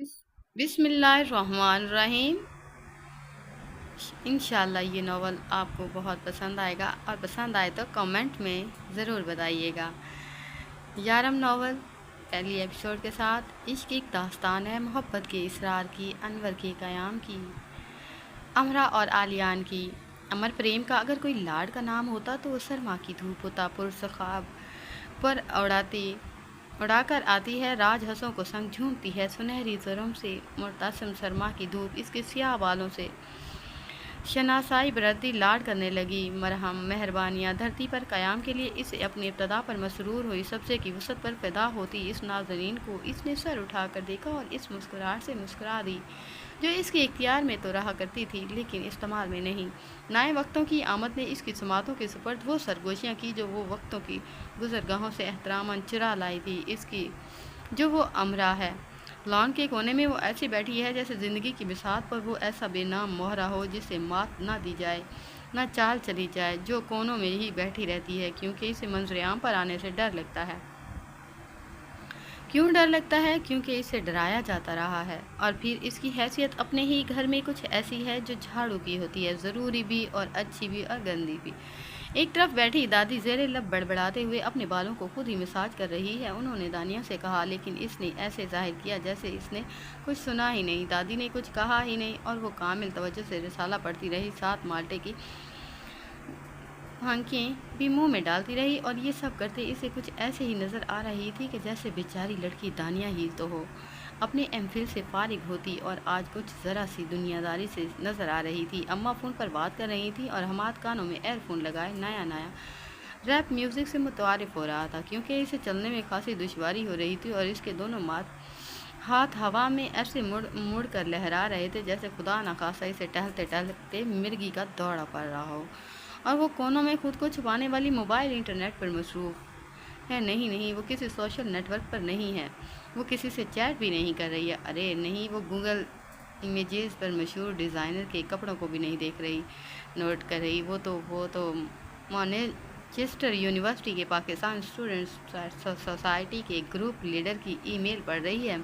بسم اللہ الرحمن الرحیم۔ انشاءاللہ یہ ناول آپ کو بہت پسند آئے گا، اور پسند آئے تو کمنٹ میں ضرور بتائیے گا۔ یارم ناول پہلی ایپیسوڈ کے ساتھ عشق ایک داستان ہے، محبت کے اصرار کی، انور کے قیام کی، امرا اور آلیان کی۔ امر پریم کا اگر کوئی لاڈ کا نام ہوتا تو وہ سرما کی دھوپ ہوتا، پرسخاب پر اڑا کر آتی ہے، راج ہنسوں کو سنگ جھومتی ہے، سنہری زرم سے مرتسم سرما کی دھوپ اس کے سیاہ بالوں سے شناسائی برتی لاڈ کرنے لگی۔ مرہم مہربانیاں دھرتی پر قیام کے لیے اسے اپنی ابتدا پر مسرور ہوئی، سبزے کی وسعت پر فدا ہوتی اس نازنین کو اس نے سر اٹھا کر دیکھا اور اس مسکراہٹ سے مسکرا دی جو اس کے اختیار میں تو رہا کرتی تھی لیکن استعمال میں نہیں۔ نئے وقتوں کی آمد نے اس کی سماعتوں کے سپرد وہ سرگوشیاں کی جو وہ وقتوں کی گزرگاہوں سے احتراماً چرا لائی تھی اس کی جو وہ امرا ہے۔ لان کے کونے میں وہ ایسی بیٹھی ہے جیسے زندگی کی بساط پر وہ ایسا بے نام مہرہ ہو جسے مات نہ دی جائے، نہ چال چلی جائے، جو کونوں میں ہی بیٹھی رہتی ہے کیونکہ اسے منظر عام پر آنے سے ڈر لگتا ہے۔ کیوں ڈر لگتا ہے؟ کیونکہ اسے ڈرایا جاتا رہا ہے، اور پھر اس کی حیثیت اپنے ہی گھر میں کچھ ایسی ہے جو جھاڑو کی ہوتی ہے، ضروری بھی اور اچھی بھی اور گندی بھی۔ ایک طرف بیٹھی دادی زیر لب بڑبڑاتے ہوئے اپنے بالوں کو خود ہی مساج کر رہی ہے۔ انہوں نے دانیہ سے کہا لیکن اس نے ایسے ظاہر کیا جیسے اس نے کچھ سنا ہی نہیں۔ دادی نے کچھ کہا ہی نہیں اور وہ کامل توجہ سے رسالہ پڑھتی رہی، ساتھ مالٹے کی پھانکیں بھی منہ میں ڈالتی رہی، اور یہ سب کرتے اسے کچھ ایسے ہی نظر آ رہی تھی کہ جیسے بیچاری لڑکی دانیہ ہی تو ہو، اپنے ایم فل سے فارغ ہوتی اور آج کچھ ذرا سی دنیا داری سے نظر آ رہی تھی۔ اماں فون پر بات کر رہی تھی اور حماد کانوں میں ایئر فون لگائے نیا ریپ میوزک سے متعارف ہو رہا تھا، کیونکہ اسے چلنے میں خاصی دشواری ہو رہی تھی اور اس کے دونوں ہاتھ ہوا میں ایسے مڑ کر لہرا رہے تھے جیسے خدا نخواستہ اسے ٹہلتے ٹہلتے مرغی کا دوڑا پڑ رہا ہو، اور وہ کونوں میں خود کو چھپانے والی موبائل انٹرنیٹ پر مصروف ہے۔ نہیں، وہ کسی سوشل نیٹ ورک پر نہیں ہے، وہ کسی سے چیٹ بھی نہیں کر رہی ہے، ارے نہیں، وہ گوگل امیجز پر مشہور ڈیزائنر کے کپڑوں کو بھی نہیں دیکھ رہی، نوٹ کر رہی، وہ تو مانچسٹر یونیورسٹی کے پاکستان اسٹوڈنٹس سوسائٹی کے گروپ لیڈر کی ای میل پڑھ رہی ہے،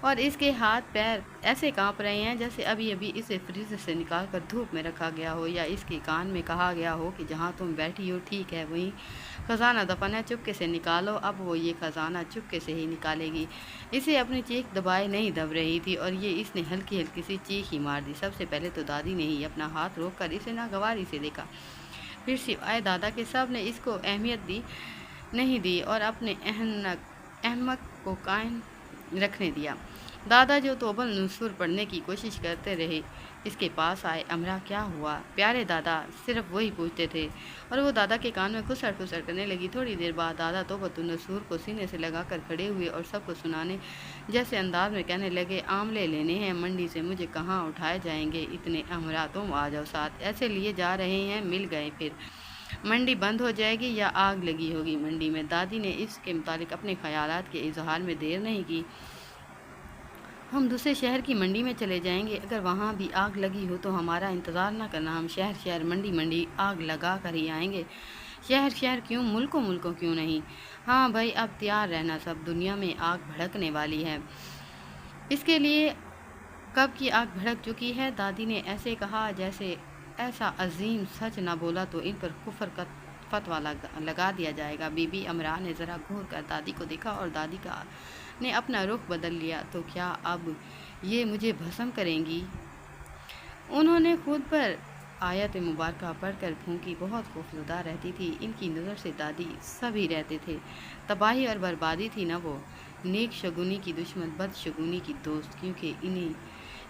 اور اس کے ہاتھ پیر ایسے کانپ رہے ہیں جیسے ابھی اسے فریزر سے نکال کر دھوپ میں رکھا گیا ہو، یا اس کے کان میں کہا گیا ہو کہ جہاں تم بیٹھی ہو ٹھیک ہے وہیں خزانہ دفن ہے، چپکے سے نکالو۔ اب وہ یہ خزانہ چپکے سے ہی نکالے گی۔ اسے اپنی چیخ دبائے نہیں دب رہی تھی، اور یہ اس نے ہلکی سی چیخ ہی مار دی۔ سب سے پہلے تو دادی نے ہی اپنا ہاتھ روک کر اسے ناگواری سے دیکھا، پھر سوائے دادا کے سب نے اس کو اہمیت نہیں دی اور اپنے احمق کو قائم رکھنے دیا۔ دادا جو توبل نصور پڑھنے کی کوشش کرتے رہے اس کے پاس آئے۔ امرا کیا ہوا پیارے دادا، صرف وہی پوچھتے تھے، اور وہ دادا کے کان میں خسر کرنے لگی۔ تھوڑی دیر بعد دادا توبۃ النصور کو سینے سے لگا کر کھڑے ہوئے اور سب کو سنانے جیسے انداز میں کہنے لگے، آملے لینے ہیں منڈی سے، مجھے کہاں اٹھائے جائیں گے اتنے؟ امرا تم آ جاؤ ساتھ، ایسے لیے جا رہے ہیں، مل گئے پھر منڈی بند ہو جائے گی یا آگ لگی ہوگی منڈی میں۔ دادی نے اس کے متعلق اپنے خیالات کے اظہار میں دیر نہیں کی۔ ہم دوسرے شہر کی منڈی میں چلے جائیں گے، اگر وہاں بھی آگ لگی ہو تو ہمارا انتظار نہ کرنا، ہم شہر منڈی آگ لگا کر ہی آئیں گے۔ شہر کیوں، ملکوں کیوں نہیں؟ ہاں بھائی، اب تیار رہنا، سب دنیا میں آگ بھڑکنے والی ہے، اس کے لیے کب کی آگ بھڑک چکی ہے۔ دادی نے ایسے کہا جیسے ایسا عظیم سچ نہ بولا تو ان پر کفر کا فتویٰ لگا دیا جائے گا۔ بی بی امرا نے ذرا گھور کر دادی کو دیکھا اور دادی نے اپنا رخ بدل لیا۔ تو کیا اب یہ مجھے بھسم کریں گی؟ انہوں نے خود پر آیت مبارکہ پڑھ کر پھونکی۔ بہت خوفزدہ رہتی تھی، ان کی نظر سے دادی سبھی رہتے تھے، تباہی اور بربادی تھی نہ وہ، نیک شگونی کی دشمن، بد شگونی کی دوست، کیونکہ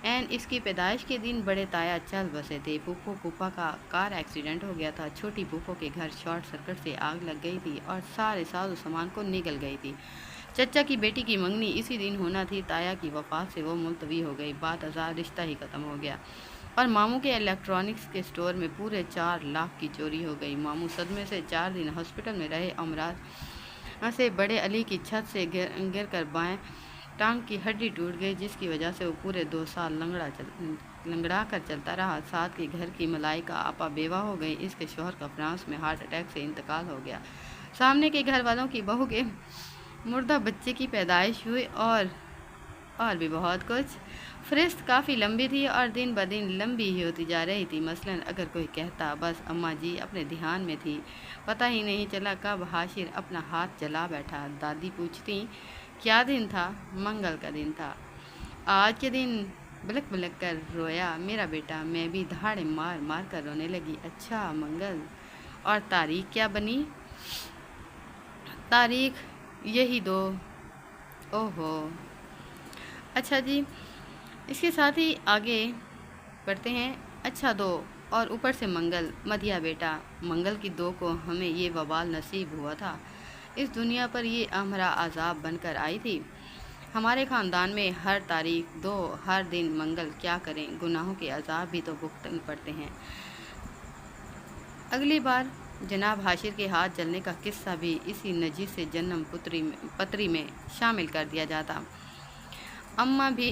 عین اس کی پیدائش کے دن بڑے تایا چل بسے تھے۔ پھوپھا کا کار ایکسیڈنٹ ہو گیا تھا، چھوٹی پھوپھو کے گھر شارٹ سرکٹ سے آگ لگ گئی تھی اور سارے ساز و سامان کو نگل گئی تھی۔ چچا کی بیٹی کی منگنی اسی دن ہونا تھی، تایا کی وفات سے وہ ملتوی ہو گئی، بعد ازاں رشتہ ہی ختم ہو گیا، اور ماموں کے الیکٹرانکس کے سٹور میں پورے 4 لاکھ کی چوری ہو گئی۔ ماموں صدمے سے 4 دن ہاسپٹل میں رہے۔ امراض سے بڑے علی کی چھت سے گر کر بائیں ٹانگ کی ہڈی ٹوٹ گئی، جس کی وجہ سے وہ پورے 2 سال لنگڑا کر چلتا رہا۔ ساتھ کے گھر کی ملائکہ آپا بیوہ ہو گئی، اس کے شوہر کا فرانس میں ہارٹ اٹیک سے انتقال ہو گیا، سامنے کے گھر والوں کی بہو کے مردہ بچے کی پیدائش ہوئی، اور और भी बहुत कुछ। फ़हरिस्त काफ़ी लंबी थी और दिन ब दिन लंबी ही होती जा रही थी। मसलन अगर कोई कहता बस अम्मा जी अपने ध्यान में थी, पता ही नहीं चला कब हाशिर अपना हाथ जला बैठा। दादी पूछती क्या दिन था? मंगल का दिन था। आज के दिन बलक बलक कर रोया मेरा बेटा। मैं भी दहाड़े मार मार कर रोने लगी। अच्छा मंगल, और तारीख क्या बनी? तारीख यही दो। ओहो, अच्छा जी। इसके साथ ही आगे बढ़ते हैं। अच्छा दो और ऊपर से मंगल, मधिया बेटा। मंगल की दो को हमें ये वबाल नसीब हुआ था। इस दुनिया पर ये हमरा अजाब बनकर आई थी। हमारे ख़ानदान में हर तारीख दो, हर दिन मंगल। क्या करें, गुनाहों के अजाब भी तो भुगतने पड़ते हैं। अगली बार जनाब हाशिर के हाथ जलने का किस्सा भी इसी नजीस से जन्म पत्री में शामिल कर दिया जाता। अम्मा भी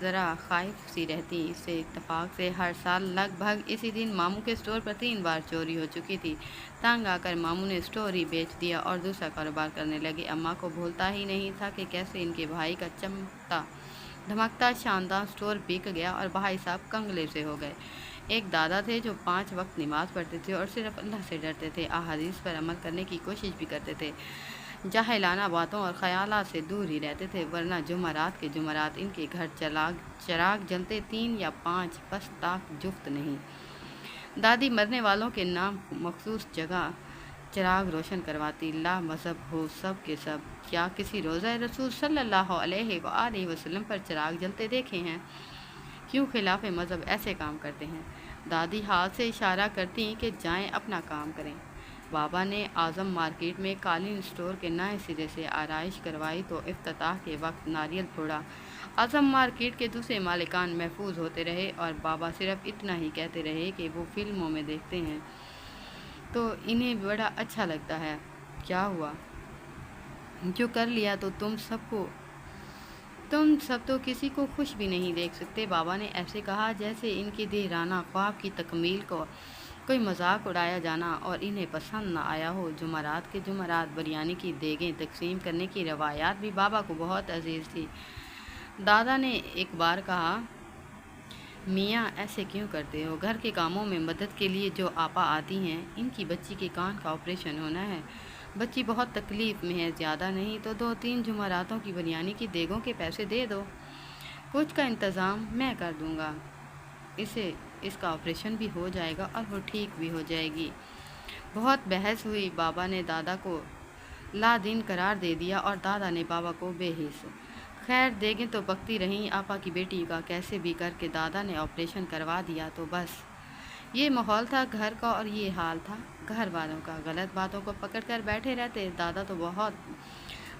ज़रा खाइफ सी रहती। इससे इत्तफाक से हर साल लगभग इसी दिन मामू के स्टोर पर 3 बार चोरी हो चुकी थी। तंग आकर मामू ने स्टोर ही बेच दिया और दूसरा कारोबार करने लगे। अम्मा को भूलता ही नहीं था कि कैसे इनके भाई का चमकता धमकता शानदार स्टोर बिक गया और भाई साहब कंगले से हो गए। एक दादा थे जो 5 वक्त नमाज पढ़ते थे और सिर्फ अल्लाह से डरते थे। अहादीस पर अमल करने की कोशिश भी करते थे। जाहिलाना बातों और ख़यालात से दूर ही रहते थे, वरना जुमरात के जुमरात इनके घर चराग जलते 3 या 5, बस ताक जुफ्त नहीं। दादी मरने वालों के नाम मखसूस जगह चिराग रोशन करवाती। ला मज़हब हो सब के सब, क्या किसी रोज़ा रसूल सल्लल्लाहु अलैहि वसल्लम पर चिराग जलते देखे हैं? क्यों खिलाफ मज़हब ऐसे काम करते हैं? दादी हाथ से इशारा करती कि जाएं अपना काम करें। बाबा ने आज़म मार्केट में कालीन स्टोर के नए सिरे से आराइश करवाई तो इफ्तिताह के वक्त नारियल फोड़ा। आज़म मार्केट के दूसरे मालिकान महफूज होते रहे और बाबा सिर्फ इतना ही कहते रहे कि वो फिल्मों में देखते हैं तो इन्हें बड़ा अच्छा लगता है। क्या हुआ, जो कर लिया तो तुम सब तो किसी को खुश भी नहीं देख सकते। बाबा ने ऐसे कहा जैसे इनकी देराना ख्वाब की तकमील को कोई मजाक उड़ाया जाना और इन्हें पसंद ना आया हो। जुमरात के जुमरात बिरयानी की देगें तकसीम करने की रवायात भी बाबा को बहुत अजीज़ थी। दादा ने एक बार कहा, मियाँ ऐसे क्यों करते हो? घर के कामों में मदद के लिए जो आपा आती हैं, इनकी बच्ची के कान का ऑपरेशन होना है। बच्ची बहुत तकलीफ़ में है, ज़्यादा नहीं तो 2-3 जुमरातों की बिरयानी की देगों के पैसे दे दो। कुछ का इंतज़ाम मैं कर दूँगा। इसका ऑपरेशन भी हो जाएगा और वो ठीक भी हो जाएगी। बहुत बहस हुई। बाबा ने दादा को लादिन करार दे दिया और दादा ने बाबा को बेहिस। खैर देगें तो पकती रहीं। आपा की बेटी का कैसे भी करके दादा ने ऑपरेशन करवा दिया तो बस। ये माहौल था घर का और ये हाल था घर वालों का। गलत बातों को पकड़ कर बैठे रहते। दादा तो बहुत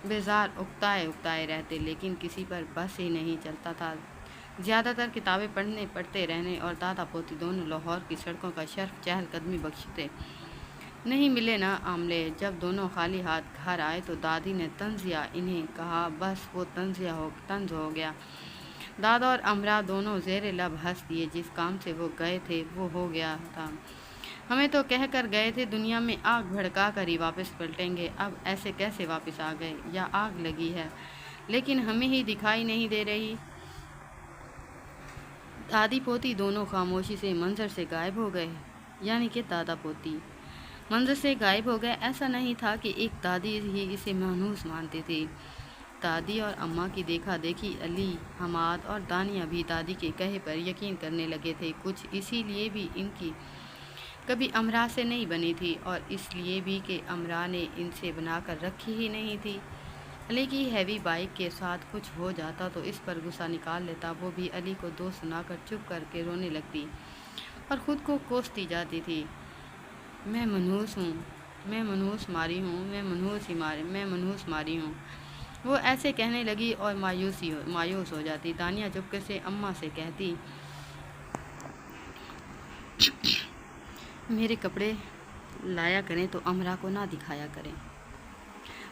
बेजार उकताए रहते, लेकिन किसी पर बस ही नहीं चलता था। ज़्यादातर किताबें पढ़ते रहने और दादा पोती दोनों लाहौर की सड़कों का शर्फ चहलकदमी बख्शते। नहीं मिले ना आमले। जब दोनों खाली हाथ घर आए तो दादी ने तंजिया इन्हें कहा, बस वो तंज हो गया। दादा और अमरा दोनों ज़ेरे लब हंस दिए। जिस काम से वो गए थे वो हो गया था। हमें तो कह कर गए थे दुनिया में आग भड़का कर ही वापस पलटेंगे। अब ऐसे कैसे वापस आ गए? या आग लगी है लेकिन हमें ही दिखाई नहीं दे रही? दादी पोती दोनों खामोशी से मंजर से गायब हो गए। यानी कि दादा पोती मंजर से गायब हो गए। ऐसा नहीं था कि एक दादी ही इसे मानूस मानती थी। दादी और अम्मा की देखा देखी अली, हमाद और दानिया भी दादी के कहे पर यकीन करने लगे थे। कुछ इसीलिए भी इनकी कभी अमरा से नहीं बनी थी और इसलिए भी कि अमरा ने इनसे बनाकर रखी ही नहीं थी। अली की हैवी बाइक के साथ कुछ हो जाता तो इस पर गुस्सा निकाल लेता। वो भी अली को दोस्त सुनाकर चुप करके रोने लगती और ख़ुद को कोसती जाती थी। मैं मनहूस हूँ, मैं मनहूस मारी हूँ। वो ऐसे कहने लगी और मायूस हो जाती। दानिया चुपके से अम्मा से कहती, मेरे कपड़े लाया करें तो अमरा को ना दिखाया करें।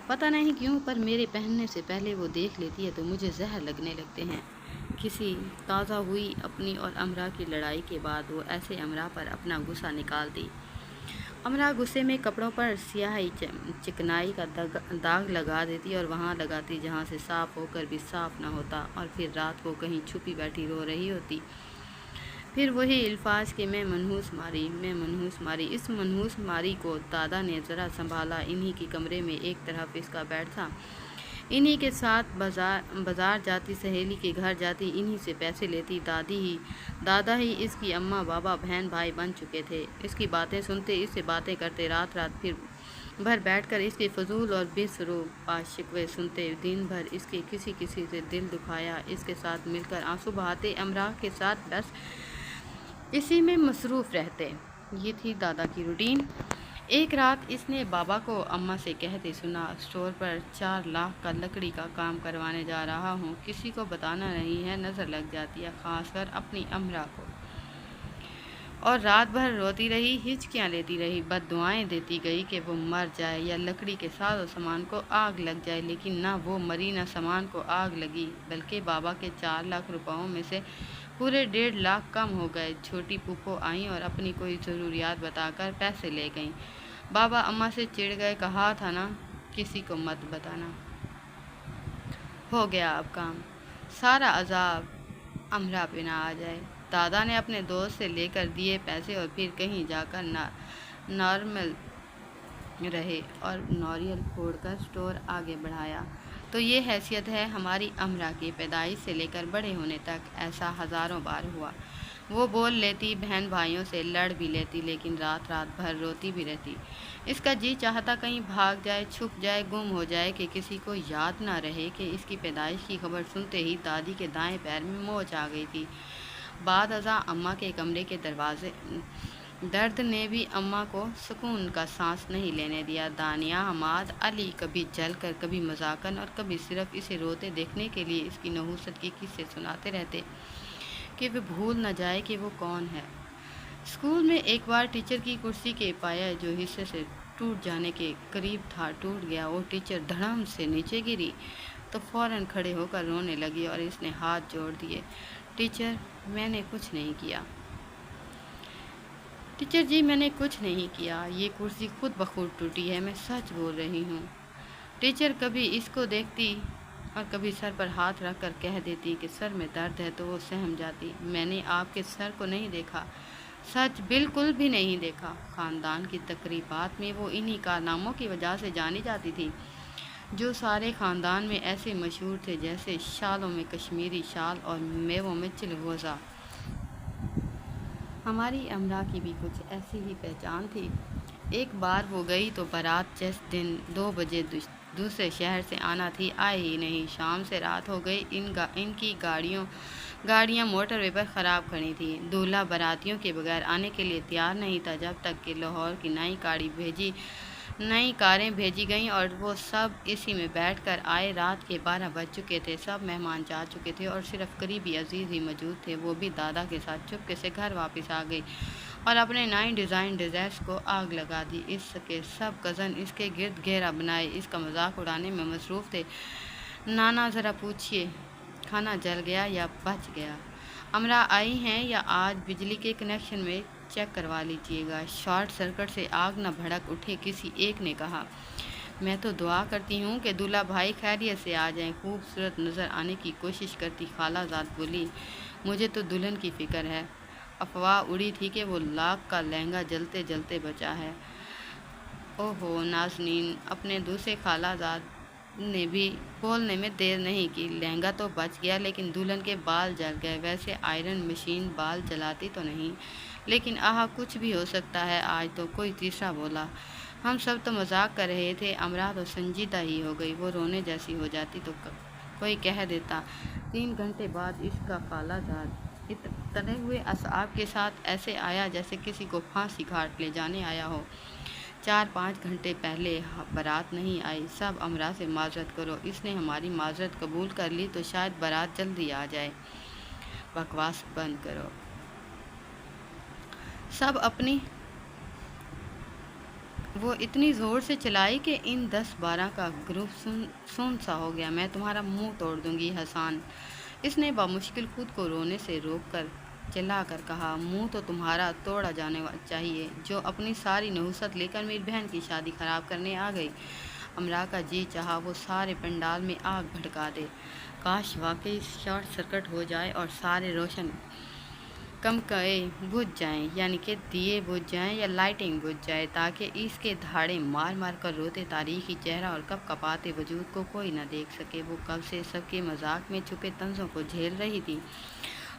पता नहीं क्यों पर मेरे पहनने से पहले वो देख लेती है तो मुझे जहर लगने लगते हैं। किसी ताज़ा हुई अपनी और अमरा की लड़ाई के बाद वो ऐसे अमरा पर अपना गुस्सा निकालती امرا غصے میں کپڑوں پر سیاہی چکنائی کا داغ لگا دیتی اور وہاں لگاتی جہاں سے صاف ہو کر بھی صاف نہ ہوتا، اور پھر رات کو کہیں چھپی بیٹھی رو رہی ہوتی۔ پھر وہی الفاظ کہ میں منحوس ماری۔ اس منحوس ماری کو دادا نے ذرا سنبھالا۔ انہی کے کمرے میں ایک طرف اس کا بیڈ تھا، انہی کے ساتھ بازار جاتی، سہیلی کے گھر جاتی، انہی سے پیسے لیتی۔ دادا ہی اس کی اماں بابا بہن بھائی بن چکے تھے۔ اس کی باتیں سنتے، اس سے باتیں کرتے، رات پھر بھر بیٹھ کر اس کے فضول اور بے سرو بات شکوے سنتے، دن بھر اس کے کسی سے دل دکھایا، اس کے ساتھ مل کر آنسو بہاتے، امرا کے ساتھ بس اسی میں مصروف رہتے۔ یہ تھی دادا کی روٹین۔ ایک رات اس نے بابا کو اماں سے کہتے سنا، اسٹور پر 4 لاکھ کا لکڑی کا کام کروانے جا رہا ہوں، کسی کو بتانا نہیں ہے، نظر لگ جاتی ہے، خاص کر اپنی امرا کو۔ اور رات بھر روتی رہی، ہچکیاں لیتی رہی، بد دعائیں دیتی گئی کہ وہ مر جائے یا لکڑی کے ساز و سامان کو آگ لگ جائے، لیکن نہ وہ مری نہ سامان کو آگ لگی، بلکہ بابا کے 4 لاکھ روپوں میں سے پورے 1.5 لاکھ کم ہو گئے۔ چھوٹی پھوپھو آئیں اور اپنی کوئی ضروریات بتا کر پیسے لے گئیں۔ بابا اماں سے چڑ گئے، کہا تھا نا کسی کو مت بتانا۔ ہو گیا اب کام، سارا عذاب امرا پہ نہ آ جائے۔ دادا نے اپنے دوست سے لے کر دیے پیسے اور پھر کہیں جا کر نارمل رہے اور ناریل پھوڑ کر اسٹور آگے بڑھایا۔ تو یہ حیثیت ہے ہماری امرا کی، پیدائش سے لے کر بڑے ہونے تک ایسا ہزاروں بار ہوا۔ وہ بول لیتی، بہن بھائیوں سے لڑ بھی لیتی، لیکن رات بھر روتی بھی رہتی۔ اس کا جی چاہتا کہیں بھاگ جائے، چھپ جائے، گم ہو جائے کہ کسی کو یاد نہ رہے کہ اس کی پیدائش کی خبر سنتے ہی دادی کے دائیں پیر میں موچ آ گئی تھی۔ بعد ازاں اماں کے کمرے کے دروازے درد نے بھی اماں کو سکون کا سانس نہیں لینے دیا۔ دانیہ، حماد، علی کبھی جل کر، کبھی مذاقاً اور کبھی صرف اسے روتے دیکھنے کے لیے اس کی نحوست کے قصے سناتے رہتے کہ وہ بھول نہ جائے کہ وہ کون ہے۔ اسکول میں ایک بار ٹیچر کی کرسی کے پایا جو حصے سے ٹوٹ جانے کے قریب تھا ٹوٹ گیا۔ وہ ٹیچر دھڑام سے نیچے گری تو فوراً کھڑے ہو کر رونے لگی اور اس نے ہاتھ جوڑ دیے۔ ٹیچر، میں نے کچھ نہیں کیا۔ ٹیچر جی، میں نے کچھ نہیں کیا، یہ کرسی خود بخود ٹوٹی ہے، میں سچ بول رہی ہوں۔ ٹیچر کبھی اس کو دیکھتی اور کبھی سر پر ہاتھ رکھ کر کہہ دیتی کہ سر میں درد ہے تو وہ سہم جاتی۔ میں نے آپ کے سر کو نہیں دیکھا، سچ بالکل بھی نہیں دیکھا۔ خاندان کی تقریبات میں وہ انہی کارناموں کی وجہ سے جانی جاتی تھی جو سارے خاندان میں ایسے مشہور تھے جیسے شالوں میں کشمیری شال اور میووں میں چلغوزہ۔ ہماری امرا کی بھی کچھ ایسی ہی پہچان تھی۔ ایک بار وہ گئی تو بارات جس دن 2 بجے دوسرے شہر سے آنا تھی آئی ہی نہیں۔ شام سے رات ہو گئی، ان کی گاڑیاں موٹر وے پر خراب کھڑی تھیں۔ دولہا براتیوں کے بغیر آنے کے لیے تیار نہیں تھا جب تک کہ لاہور کی نئی کاریں بھیجی گئیں اور وہ سب اسی میں بیٹھ کر آئے۔ رات کے 12 بج چکے تھے، سب مہمان جا چکے تھے اور صرف قریبی عزیز ہی موجود تھے۔ وہ بھی دادا کے ساتھ چپکے سے گھر واپس آ گئی اور اپنے نئے ڈیزائن ڈریس کو آگ لگا دی۔ اس کے سب کزن اس کے گرد گھیرا بنائے اس کا مذاق اڑانے میں مصروف تھے۔ نانا ذرا پوچھئے، کھانا جل گیا یا بچ گیا؟ امرا آئی ہیں یا آج بجلی کے کنیکشن میں چیک کروا لیجئے گا، شارٹ سرکٹ سے آگ نہ بھڑک اٹھے، کسی ایک نے کہا۔ میں تو دعا کرتی ہوں کہ دولہا بھائی خیریت سے آ جائیں، خوبصورت نظر آنے کی کوشش کرتی خالہ زاد بولی۔ مجھے تو دلہن کی فکر ہے، افواہ اڑی تھی کہ وہ لاکھ کا لہنگا جلتے جلتے بچا ہے۔ اوہو ناظرین، اپنے دوسرے خالہ زاد نے بھی بولنے میں دیر نہیں کی۔ لہنگا تو بچ گیا لیکن دلہن کے بال جل گئے۔ ویسے آئرن مشین بال جلاتی تو نہیں، لیکن کچھ بھی ہو سکتا ہے۔ آج تو کوئی تیسرا بولا، ہم سب تو مذاق کر رہے تھے، امرا تو سنجیدہ ہی ہو گئی، وہ رونے جیسی ہو جاتی تو کوئی کہہ دیتا 3 گھنٹے بعد اس کا خالہ زاد تنے ہوئے اعصاب کے ساتھ ایسے آیا جیسے کسی کو پھانسی گھاٹ لے جانے آیا ہو۔ 4-5 گھنٹے پہلے بارات نہیں آئی، سب امرا سے معذرت کرو، اس نے ہماری معذرت قبول کر لی تو شاید بارات جلدی آ جائے۔ بکواس بند کرو، سب اپنی۔ وہ اتنی زور سے چلائی کہ ان 10-12 کا گروپ سن سا ہو گیا۔ میں تمہارا منہ توڑ دوں گی حسان، اس نے بامشکل خود کو رونے سے روک کر चिल्ला कर कहा, मुंह तो तुम्हारा तोड़ा जाने चाहिए, जो अपनी सारी नहुसत लेकर मेरी बहन की शादी खराब करने आ गई। अमरा का जी चाहा वो सारे पंडाल में आग भड़का दे। काश वाकई शॉर्ट सर्किट हो जाए और सारे रोशन कम कए बुझ जाएं, यानी कि दिए बुझ जाएं या लाइटिंग बुझ जाए, ताकि इसके धाड़े मार मार कर रोते तारीखी चेहरा और कप कपाते वजूद को कोई न देख सके। वो कब से सबके मजाक में छुपे तंजों को झेल रही थी।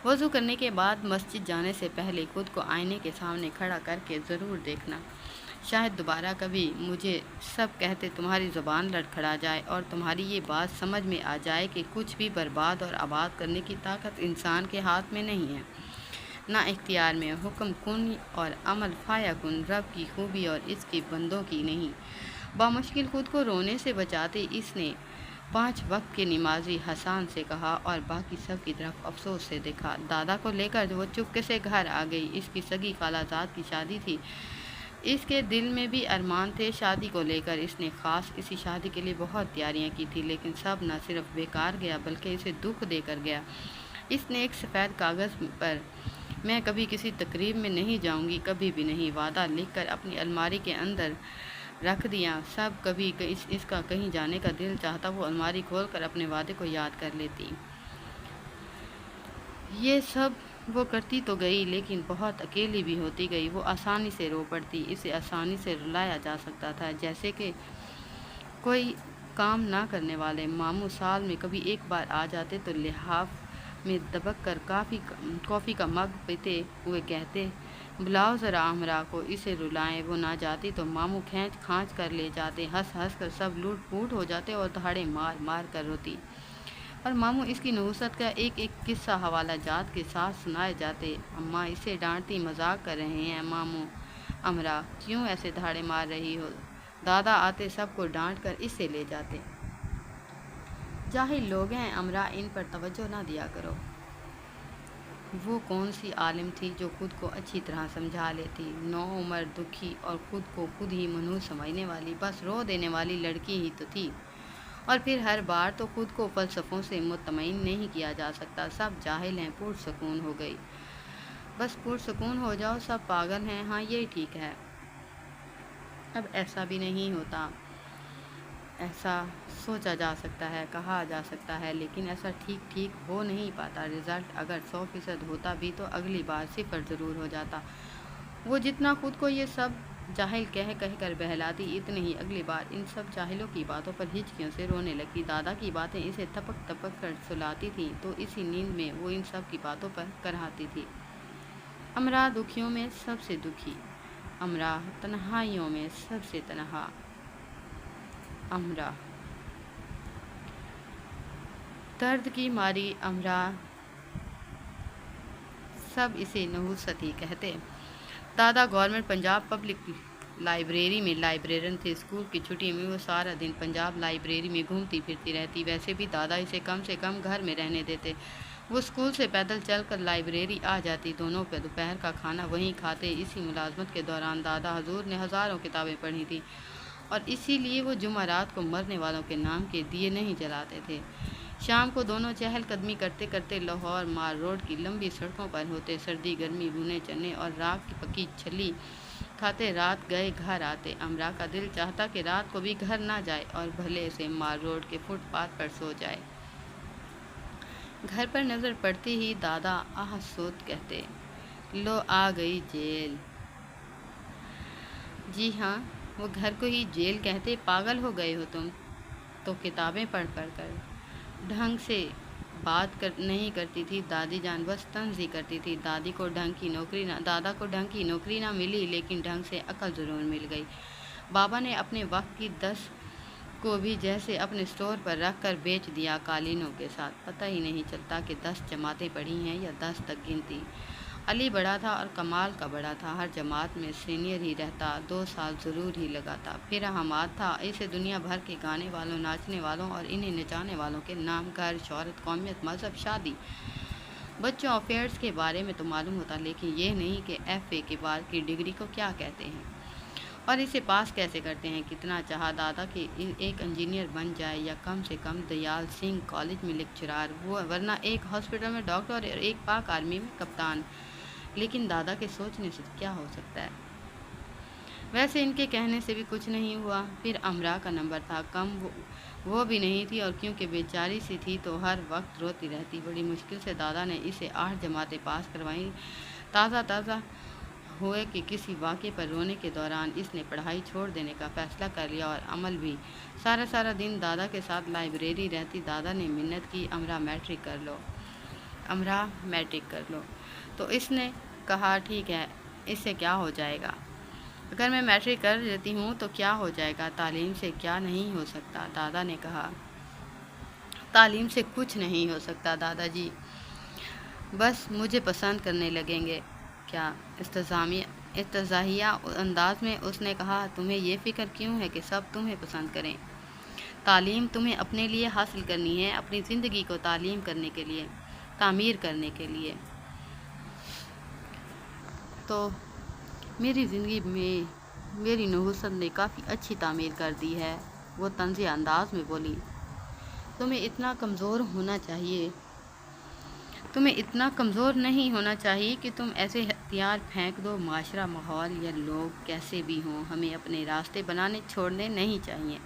वज़ू करने के बाद मस्जिद जाने से पहले खुद को आईने के सामने खड़ा करके ज़रूर देखना। शायद दोबारा कभी मुझे सब कहते तुम्हारी ज़ुबान लड़खड़ा जाए और तुम्हारी ये बात समझ में आ जाए कि कुछ भी बर्बाद और आबाद करने की ताकत इंसान के हाथ में नहीं है, ना इख्तियार में। हुक्म कुन और अमल फाया कुन रब की खूबी और इसके बंदों की नहीं। बामुश्किल खुद को रोने से बचाते इसने 5 वक्त के नमाजी हसन से कहा और बाकी सब की तरफ अफसोस से देखा। दादा को लेकर वो चुपके से घर आ गई। इसकी सगी खालाजाद की शादी थी। इसके दिल में भी अरमान थे शादी को लेकर। इसने ख़ास इसी शादी के लिए बहुत तैयारियां की थी, लेकिन सब न सिर्फ बेकार गया बल्कि इसे दुख देकर गया। इसने एक सफ़ेद कागज़ पर मैं कभी किसी तकरीब में नहीं जाऊंगी, कभी भी नहीं, वादा लिखकर अपनी अलमारी के अंदर रख दिया। सब कभी इसका कहीं जाने का दिल चाहता वो अलमारी खोलकर अपने वादे को याद कर लेती। ये सब वो करती तो गई, लेकिन बहुत अकेली भी होती गई। वो आसानी से रो पड़ती। इसे आसानी से रुलाया जा सकता था, जैसे कि कोई काम ना करने वाले मामू साल में कभी एक बार आ जाते तो लिहाफ में दबक कर कॉफ़ी का मग पीते हुए कहते, बुलाओ ज़रा अमरा को, इसे रुलाएं। वो ना जाती तो मामू खींच खांच कर ले जाते। हंस हंस कर सब लूट फूट हो जाते और दहाड़े मार मार कर रोती। और मामू इसकी नहुसत का एक एक किस्सा हवाला जात के साथ सुनाए जाते। अम्मा इसे डांटती, मजाक कर रहे हैं मामू, अमरा क्यों ऐसे दहाड़े मार रही हो। दादा आते सबको डांट कर इसे ले जाते। जाहिल लोग हैं अमरा, इन पर तवज्जो ना दिया करो। वो कौन सी आलिम थी जो खुद को अच्छी तरह समझा लेती। नौ उम्र, दुखी और खुद को खुद ही मनहूस समझने वाली, बस रो देने वाली लड़की ही तो थी। और फिर हर बार तो खुद को फ़लसफ़ों से मुतमईन नहीं किया जा सकता। सब जाहिल हैं, पुरसकून हो गई। बस पुरसकून हो जाओ, सब पागल हैं। हाँ ये ठीक है, अब ऐसा भी नहीं होता। ऐसा सोचा जा सकता है, कहा जा सकता है, लेकिन ऐसा ठीक हो नहीं पाता। रिज़ल्ट अगर 100% होता भी तो अगली बार 0 ज़रूर हो जाता। वो जितना खुद को ये सब जाहिल कह कर बहलाती, इतने ही अगली बार इन सब जाहिलों की बातों पर हिचकियों से रोने लगती। दादा की बातें इसे तपक तपक कर सुलाती थी, तो इसी नींद में वो इन सब की बातों पर कराती थी। अमरा दुखियों में सबसे दुखी, अमरा तन्हाइयों में सबसे तन्हा, अमरा दर्द की मारी अमरा। सब इसे नहुसत ही कहते। दादा गवर्नमेंट पंजाब पब्लिक लाइब्रेरी में लाइब्रेरियन थे। स्कूल की छुट्टी में वो सारा दिन पंजाब लाइब्रेरी में घूमती फिरती रहती। वैसे भी दादा इसे कम से कम घर में रहने देते। वो स्कूल से पैदल चलकर लाइब्रेरी आ जाती। दोनों पे दोपहर का खाना वहीं खाते। इसी मुलाजमत के दौरान दादा हजूर ने हज़ारों किताबें पढ़ी थी और इसीलिए वो जुमारात को मरने वालों के नाम के दिए नहीं जलाते थे। शाम को दोनों चहलकदमी करते करते लाहौर मार रोड की लंबी सड़कों पर होते। सर्दी गर्मी भुने चने और राख की पकी छली खाते रात गए घर आते। अमरा का दिल चाहता कि रात को भी घर ना जाए और भले से मार रोड के फुटपाथ पर सो जाए। घर पर नज़र पड़ती ही दादा आह सोत कहते, लो आ गई जेल। जी हाँ, वो घर को ही जेल कहते। पागल हो गए हो तुम तो किताबें पढ़ पढ़ कर। ढंग से बात नहीं करती थी दादी जान, बस तंज ही करती थी। दादा को ढंग की नौकरी ना मिली, लेकिन ढंग से अकल ज़रूर मिल गई। बाबा ने अपने वक्त की 10 को भी जैसे अपने स्टोर पर रख कर बेच दिया कालीनों के साथ। पता ही नहीं चलता कि 10 जमातें पढ़ी हैं या 10 तक गिनती। अली बड़ा था और कमाल का बड़ा था। हर जमात में सीनियर ही रहता। 2 साल ज़रूर ही लगाता। फिर हमाद था। इसे दुनिया भर के गाने वालों, नाचने वालों और इन्हें नचाने वालों के नाम, घर, शौहरत, कौमियत, मज़हब, शादी, बच्चों, अफेयर्स के बारे में तो मालूम होता, लेकिन ये नहीं कि FA के बाद की डिग्री को क्या कहते हैं। और इसे पास कैसे करते हैं। कितना चाहा दादा कि एक इंजीनियर बन जाए या कम से कम दयाल सिंह कॉलेज में लेक्चरार, वो वरना एक हॉस्पिटल में डॉक्टर और एक पाक आर्मी में कप्तान। लेकिन दादा के सोचने से क्या हो सकता है। वैसे इनके कहने से भी कुछ नहीं हुआ। फिर अमरा का नंबर था कम, वो भी नहीं थी, और क्योंकि बेचारी सी थी तो हर वक्त रोती रहती। बड़ी मुश्किल से दादा ने इसे 8 जमातें पास करवाई। ताज़ा हुए कि किसी वाक़े पर रोने के दौरान इसने पढ़ाई छोड़ देने का फ़ैसला कर लिया, और अमल भी। सारा दिन दादा के साथ लाइब्रेरी रहती। दादा ने मिन्नत की, अमरा मैट्रिक कर लो, अमरा मैट्रिक कर लो। तो इसने कहा ठीक है, इससे क्या हो जाएगा। अगर मैं मैट्रिक कर लेती हूँ तो क्या हो जाएगा, तालीम से क्या नहीं हो सकता। दादा ने कहा तालीम से कुछ नहीं हो सकता दादाजी, बस मुझे पसंद करने लगेंगे। क्या इस्तज़ाहिया अंदाज में उसने कहा, तुम्हें ये फ़िक्र क्यों है कि सब तुम्हें पसंद करें। तालीम तुम्हें अपने लिए हासिल करनी है, अपनी ज़िंदगी को तालीम करने के लिए, तामीर करने के लिए। तो मेरी ज़िंदगी में मेरी नहुसत ने काफ़ी अच्छी तामीर कर दी है। वो तंज़ अंदाज में बोली, तुम्हें इतना कमज़ोर नहीं होना चाहिए कि तुम ऐसे हथियार फेंक दो। माशरा, माहौल या लोग कैसे भी हों, हमें अपने रास्ते बनाने छोड़ने नहीं चाहिए,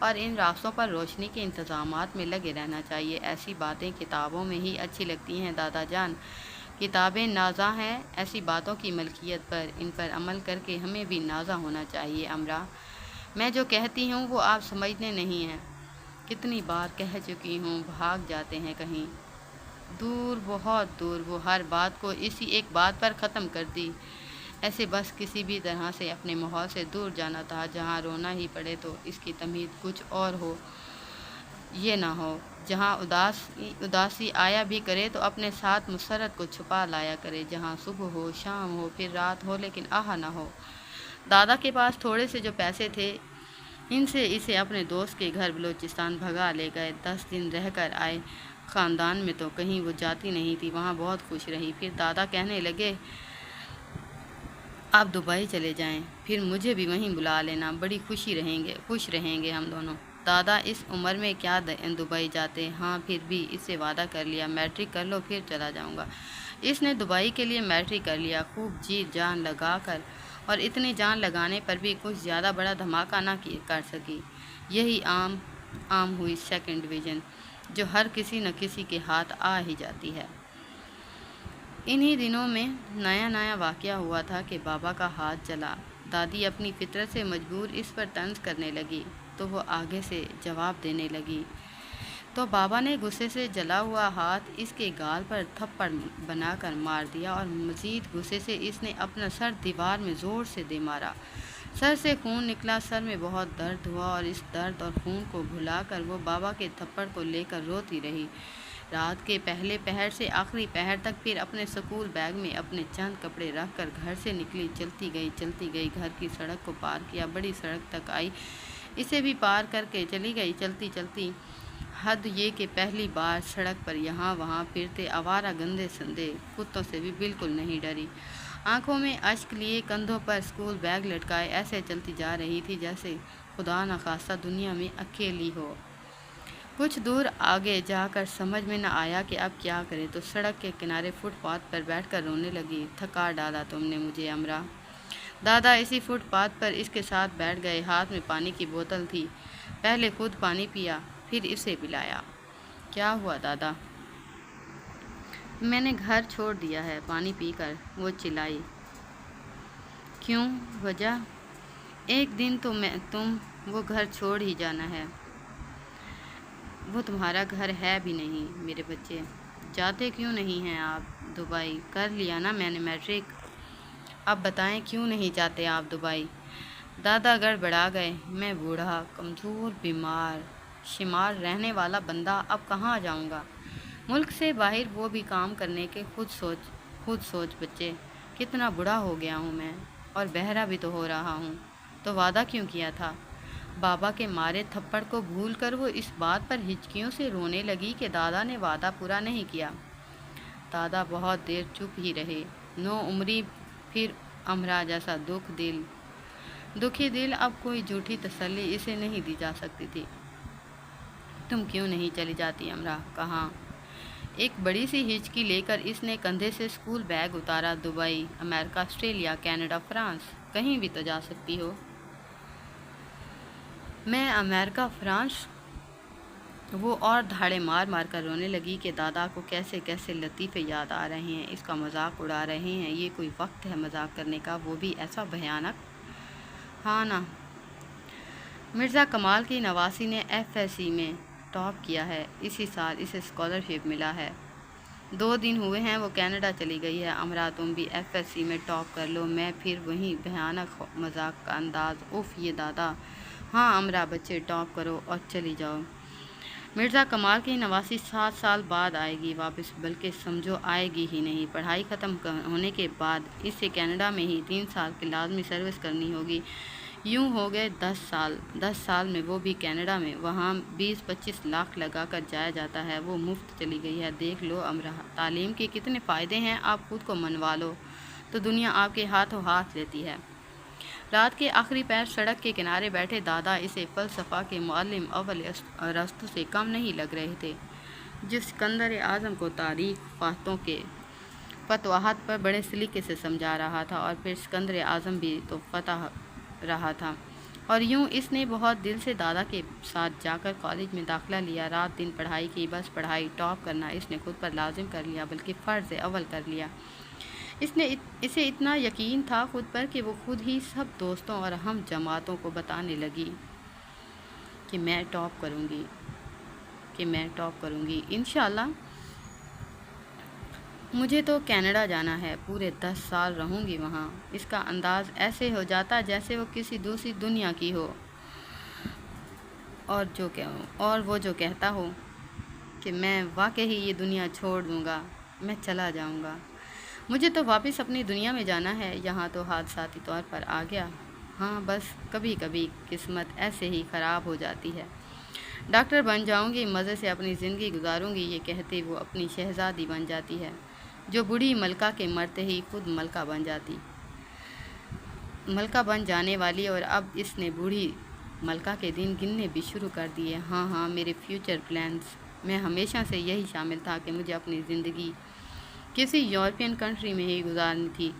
और इन रास्तों पर रोशनी के इंतज़ामात में लगे रहना चाहिए। ऐसी बातें किताबों में ही अच्छी लगती हैं दादा जान, किताबें नाज़ा हैं ऐसी बातों की मलकियत पर, इन पर अमल करके हमें भी नाज़ा होना चाहिए। अमरा, मैं जो कहती हूँ वो आप समझते नहीं हैं। कितनी बार कह चुकी हूँ, भाग जाते हैं कहीं दूर, बहुत दूर। वो हर बात को इसी एक बात पर ख़त्म कर दी, ऐसे बस किसी भी तरह से अपने माहौल से दूर जाना था, जहाँ रोना ही पड़े तो इसकी तमीज़ कुछ और हो, ये ना हो, जहाँ उदासी आया भी करे तो अपने साथ मुसरत को छुपा लाया करे, जहाँ सुबह हो, शाम हो, फिर रात हो, लेकिन आह ना हो। दादा के पास थोड़े से जो पैसे थे, इनसे इसे अपने दोस्त के घर बलूचिस्तान भगा ले गए। 10 दिन रहकर आए। ख़ानदान में तो कहीं वो जाती नहीं थी, वहाँ बहुत खुश रही। फिर दादा कहने लगे, आप दुबई चले जाएं, फिर मुझे भी वहीं बुला लेना, बड़ी खुश रहेंगे हम दोनों। दादा, इस उम्र में क्या दुबई जाते। हाँ, फिर भी इससे वादा कर लिया, मैट्रिक कर लो फिर चला जाऊँगा। इसने दुबई के लिए मैट्रिक कर लिया, खूब जी जान लगा कर, और इतनी जान लगाने पर भी कुछ ज़्यादा बड़ा धमाका ना कर सकी। यही आम हुई सेकंड डिवीज़न, जो हर किसी न किसी के हाथ आ ही जाती है। इन्हीं दिनों में नया वाक़या हुआ था कि बाबा का हाथ जला। दादी अपनी फितरत से मजबूर इस पर तंज करने लगी, तो वो आगे से जवाब देने लगी। तो बाबा ने गुस्से से जला हुआ हाथ इसके गाल पर थप्पड़ बनाकर मार दिया, और मज़ीद गुस्से से इसने अपना सर दीवार में ज़ोर से दे मारा। सर से खून निकला, सर में बहुत दर्द हुआ, और इस दर्द और खून को भुलाकर वो बाबा के थप्पड़ को लेकर रोती रही। रात के पहले पहर से आखिरी पहर तक। फिर अपने स्कूल बैग में अपने चंद कपड़े रखकर घर से निकली। चलती गई, घर की सड़क को पार किया, बड़ी सड़क तक आई, इसे भी पार करके चली गई। चलती हद ये कि पहली बार सड़क पर यहाँ वहाँ फिरते आवारा गंदे संदे कुत्तों से भी बिल्कुल नहीं डरी। आंखों में अश्क लिए, कंधों पर स्कूल बैग लटकाए, ऐसे चलती जा रही थी जैसे खुदा न खास्ता दुनिया में अकेली हो। कुछ दूर आगे जाकर समझ में न आया कि अब क्या करे, तो सड़क के किनारे फुटपाथ पर बैठकर रोने लगी। थका डाला तुमने मुझे अमरा। दादा इसी फुटपाथ पर इसके साथ बैठ गए। हाथ में पानी की बोतल थी, पहले खुद पानी पिया, फिर इसे पिलाया। क्या हुआ दादा? मैंने घर छोड़ दिया है पानी पीकर, वो चिल्लाई। क्यों, वजह? एक दिन तो तुम वो घर छोड़ ही जाना है। वो तुम्हारा घर है भी नहीं मेरे बच्चे। जाते क्यों नहीं हैं आप दुबई? कर लिया ना मैंने मैट्रिक। अब बताएं क्यों नहीं जाते आप दुबई? दादा गड़बड़ा गए। मैं बूढ़ा, कमज़ोर, बीमार शिमार रहने वाला बंदा अब कहाँ जाऊँगा? मुल्क से बाहर, वो भी काम करने के। खुद सोच बच्चे, कितना बूढ़ा हो गया हूँ मैं, और बहरा भी तो हो रहा हूँ। तो वादा क्यों किया था? बाबा के मारे थप्पड़ को भूलकर वो इस बात पर हिचकियों से रोने लगी कि दादा ने वादा पूरा नहीं किया। दादा बहुत देर चुप ही रहे। नो उम्री फिर अमरा जैसा दुख दिल दुखी दिल, अब कोई झूठी तसल्ली इसे नहीं दी जा सकती थी। तुम क्यों नहीं चली जाती अमरा? कहाँ? एक बड़ी सी हिचकी लेकर इसने कंधे से स्कूल बैग उतारा। Dubai, America, Australia, Canada, France, कहीं भी तो जा सकती हो। मैं अमेरिका, फ्रांस? वो और धाड़े मार मार कर रोने लगी कि दादा को कैसे कैसे लतीफ़े याद आ रहे हैं, इसका मजाक उड़ा रहे हैं। ये कोई वक्त है मजाक करने का, वो भी ऐसा भयानक? हाँ ना, मिर्ज़ा कमाल की नवासी ने FSC में टॉप किया है। इसी साल इसे स्कॉलरशिप मिला है। 2 दिन हुए हैं वो कनाडा चली गई है। अमरा, तुम भी FSC में टॉप कर लो। मैं फिर वही भयानक मजाक का अंदाज। उफ ये दादा। हाँ अमरा, बच्चे टॉप करो और चली जाओ। मिर्ज़ा कमाल की नवासी 7 साल बाद आएगी वापस, बल्कि समझो आएगी ही नहीं। पढ़ाई ख़त्म होने के बाद इसे कनाडा में ही 3 साल की लाजमी सर्विस करनी होगी। यूँ हो गए 10 साल। 10 साल में, वो भी कनाडा में। वहाँ 20-25 लाख लगा कर जाया जाता है। वो मुफ्त चली गई है। देख लो अमरा, तालीम के कितने फ़ायदे हैं। आप खुद को मनवा लो तो दुनिया आपके हाथों हाथ लेती है। रात के आखिरी पैर सड़क के किनारे बैठे दादा इसे फ़लसफ़ा के मुअल्लिम अव्वल अरस्तू से कम नहीं लग रहे थे, जिस सिकंदर आज़म को तारीख़ फ़ातों के फतवाहत पर बड़े सलीके से समझा रहा था। और फिर सिकंदर आज़म भी तो फतह रहा था। और यूँ इसने बहुत दिल से दादा के साथ जाकर कॉलेज में दाखिला लिया। रात दिन पढ़ाई की, बस पढ़ाई। टॉप करना इसने खुद पर लाजिम कर लिया, बल्कि फ़र्ज़ अव्वल कर लिया। इसे इतना यकीन था खुद पर कि वो खुद ही सब दोस्तों और हम जमातों को बताने लगी कि मैं टॉप करूँगी इंशाअल्लाह। मुझे तो कनाडा जाना है, पूरे 10 साल रहूँगी वहाँ। इसका अंदाज़ ऐसे हो जाता जैसे वो किसी दूसरी दुनिया की हो, और वो जो कहता हो कि मैं वाकई ही ये दुनिया छोड़ दूँगा, मैं चला जाऊँगा। मुझे तो वापस अपनी दुनिया में जाना है। यहाँ तो हादसाती तौर पर आ गया। हाँ बस कभी कभी किस्मत ऐसे ही ख़राब हो जाती है। डॉक्टर बन जाऊँगी, मज़े से अपनी ज़िंदगी गुजारूँगी, ये कहते वो अपनी शहज़ादी बन जाती है, जो बूढ़ी मलका के मरते ही खुद मलका बन जाने वाली। और अब इसने बूढ़ी मलका के दिन गिनने भी शुरू कर दिए। हाँ, मेरे फ्यूचर प्लान्स में हमेशा से यही शामिल था कि मुझे अपनी ज़िंदगी किसी यूरोपियन कंट्री में ही गुजारनी थी।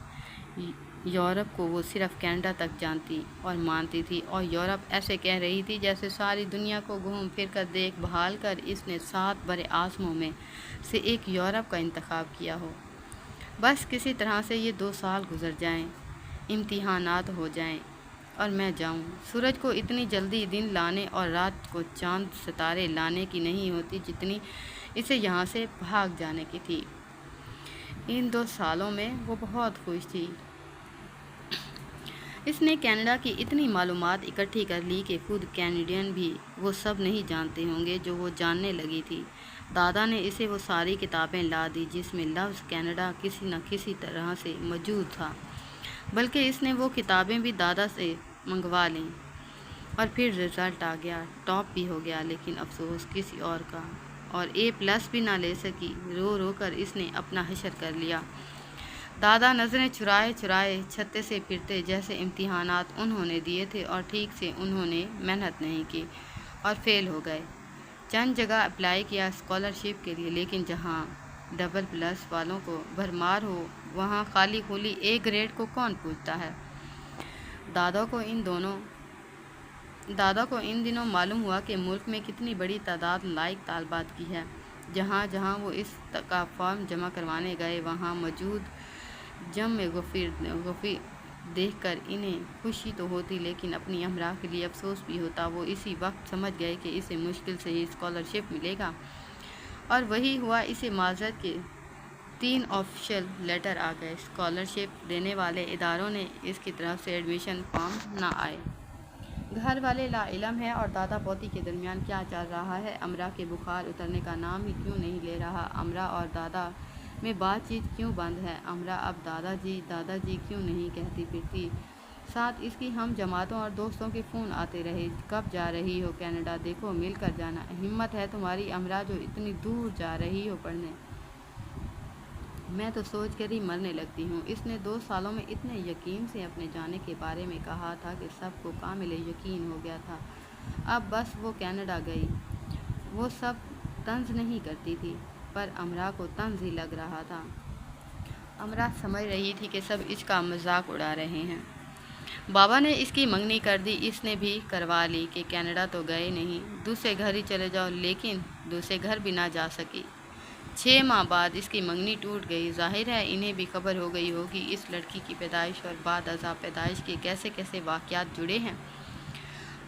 यूरोप को वो सिर्फ कनाडा तक जानती और मानती थी, और यूरोप ऐसे कह रही थी जैसे सारी दुनिया को घूम फिर कर देख भाल कर इसने 7 बड़े आज़मों में से एक यूरोप का इंतखाब किया हो। बस किसी तरह से ये 2 साल गुजर जाएं, इम्तिहानात हो जाएं और मैं जाऊं। सूरज को इतनी जल्दी दिन लाने और रात को चांद सितारे लाने की नहीं होती जितनी इसे यहाँ से भाग जाने की थी। इन 2 सालों में वो बहुत खुश थी। इसने कनाडा की इतनी मालूमात इकट्ठी कर ली कि खुद कैनेडियन भी वो सब नहीं जानते होंगे जो वो जानने लगी थी। दादा ने इसे वो सारी किताबें ला दी जिसमें लफ्ज़ कनाडा किसी न किसी तरह से मौजूद था, बल्कि इसने वो किताबें भी दादा से मंगवा लीं। और फिर रिज़ल्ट आ गया, टॉप भी हो गया, लेकिन अफसोस किसी और का, और A+ भी ना ले सकी। रो रो कर इसने अपना हशर कर लिया। दादा नज़रें चुराए चुराए छत्ते से फिरते जैसे इम्तिहानात उन्होंने दिए थे और ठीक से उन्होंने मेहनत नहीं की और फेल हो गए। चंद जगह अप्लाई किया स्कॉलरशिप के लिए, लेकिन जहाँ AA+ वालों को भरमार हो वहाँ खाली खुली A ग्रेड को कौन पूछता है। दादा को इन दिनों मालूम हुआ कि मुल्क में कितनी बड़ी तादाद लायक तालबात की है। जहाँ जहाँ वो इस का फॉर्म जमा करवाने गए वहाँ मौजूद जम गफ़ी देख कर इन्हें खुशी तो होती, लेकिन अपनी अमरा के लिए अफसोस भी होता। वो इसी वक्त समझ गए कि इसे मुश्किल से ही स्कॉलरशिप मिलेगा, और वही हुआ। इसे माजरत के 3 ऑफिशियल लेटर आ गए। स्कॉलरशिप देने वाले इदारों ने इसकी तरफ से एडमिशन फॉर्म ना आए। घर वाले लाइलम है और दादा पोती के दरमियान क्या चल रहा है। अमरा के बुखार उतरने का नाम ही क्यों नहीं ले रहा। अमरा और दादा में बातचीत क्यों बंद है। अमरा अब दादाजी क्यों नहीं कहती फिरती। साथ इसकी हम जमातों और दोस्तों के फ़ोन आते रहे, कब जा रही हो कनाडा, देखो मिल कर जाना। हिम्मत है तुम्हारी अमरा जो इतनी दूर जा रही हो पढ़ने। میں تو سوچ کر ہی مرنے لگتی ہوں۔ اس نے 2 سالوں میں اتنے یقین سے اپنے جانے کے بارے میں کہا تھا کہ سب کو کامل یقین ہو گیا تھا۔ اب بس وہ کینیڈا گئی۔ وہ سب طنز نہیں کرتی تھی، پر امرا کو طنز ہی لگ رہا تھا۔ امرا سمجھ رہی تھی کہ سب اس کا مذاق اڑا رہے ہیں۔ بابا نے اس کی منگنی کر دی، اس نے بھی کروا لی کہ کینیڈا تو گئے نہیں، دوسرے گھر ہی چلے جاؤ، لیکن دوسرے گھر بھی نہ جا سکی۔ 6 ماہ بعد اس کی منگنی ٹوٹ گئی۔ ظاہر ہے انہیں بھی خبر ہو گئی ہوگی اس لڑکی کی پیدائش اور بعد ازاں پیدائش کے کیسے کیسے واقعات جڑے ہیں۔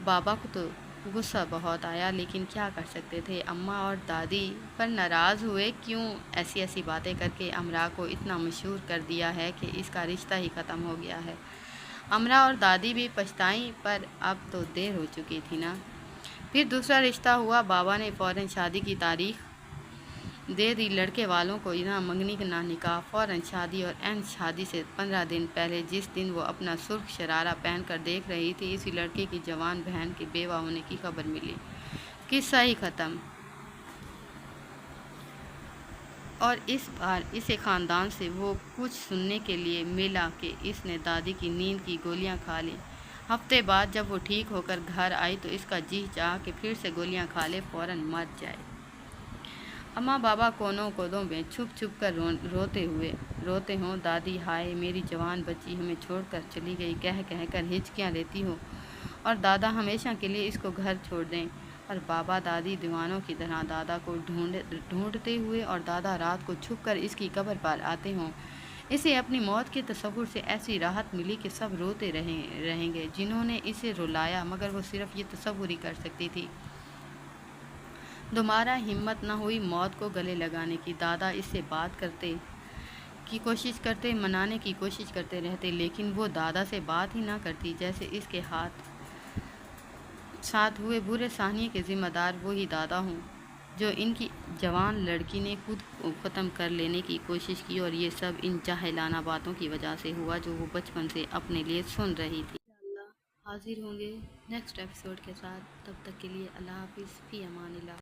بابا کو تو غصہ بہت آیا، لیکن کیا کر سکتے تھے۔ اماں اور دادی پر ناراض ہوئے، کیوں ایسی ایسی باتیں کر کے امرا کو اتنا مشہور کر دیا ہے کہ اس کا رشتہ ہی ختم ہو گیا ہے۔ امرا اور دادی بھی پچھتائیں، پر اب تو دیر ہو چکی تھی نا۔ پھر دوسرا رشتہ ہوا۔ بابا نے فوراً شادی کی تاریخ دے دی لڑکے والوں کو، نہ منگنی نہ نکاح، فوراً شادی، اور عین شادی سے 15 دن پہلے جس دن وہ اپنا سرخ شرارہ پہن کر دیکھ رہی تھی، اسی لڑکے کی جوان بہن کے بیوہ ہونے کی خبر ملی۔ قصہ ہی ختم۔ اور اس بار اسے خاندان سے وہ کچھ سننے کے لیے ملا کہ اس نے دادی کی نیند کی گولیاں کھا لیں۔ ہفتے بعد جب وہ ٹھیک ہو کر گھر آئی تو اس کا جی چاہا کہ پھر سے گولیاں کھا لے، فوراً مر جائے۔ اماں بابا کونوں کودوں میں چھپ چھپ کر روتے ہوں، دادی ہائے میری جوان بچی ہمیں چھوڑ کر چلی گئی کہہ کہہ کر ہچکیاں لیتی ہو، اور دادا ہمیشہ کے لیے اس کو گھر چھوڑ دیں، اور بابا دادی دیوانوں کی طرح دادا کو ڈھونڈتے ہوئے، اور دادا رات کو چھپ کر اس کی قبر پر آتے ہوں۔ اسے اپنی موت کے تصور سے ایسی راحت ملی کہ سب روتے رہیں گے جنہوں نے اسے رلایا، مگر وہ صرف یہ تصور ہی کر سکتی تھی۔ دوبارہ ہمت نہ ہوئی موت کو گلے لگانے کی۔ دادا اس سے بات کی کوشش کرتے، منانے کی کوشش کرتے رہتے، لیکن وہ دادا سے بات ہی نہ کرتی، جیسے اس کے ساتھ ہوئے برے سانحے کے ذمہ دار وہی دادا ہوں جو ان کی جوان لڑکی نے خود کو ختم کر لینے کی کوشش کی، اور یہ سب ان جاہلانہ باتوں کی وجہ سے ہوا جو وہ بچپن سے اپنے لیے سن رہی تھی۔ انشاءاللہ حاضر ہوں گے نیکسٹ ایپیسوڈ کے ساتھ، تب تک کے لیے اللہ حافظ، فی امان اللہ۔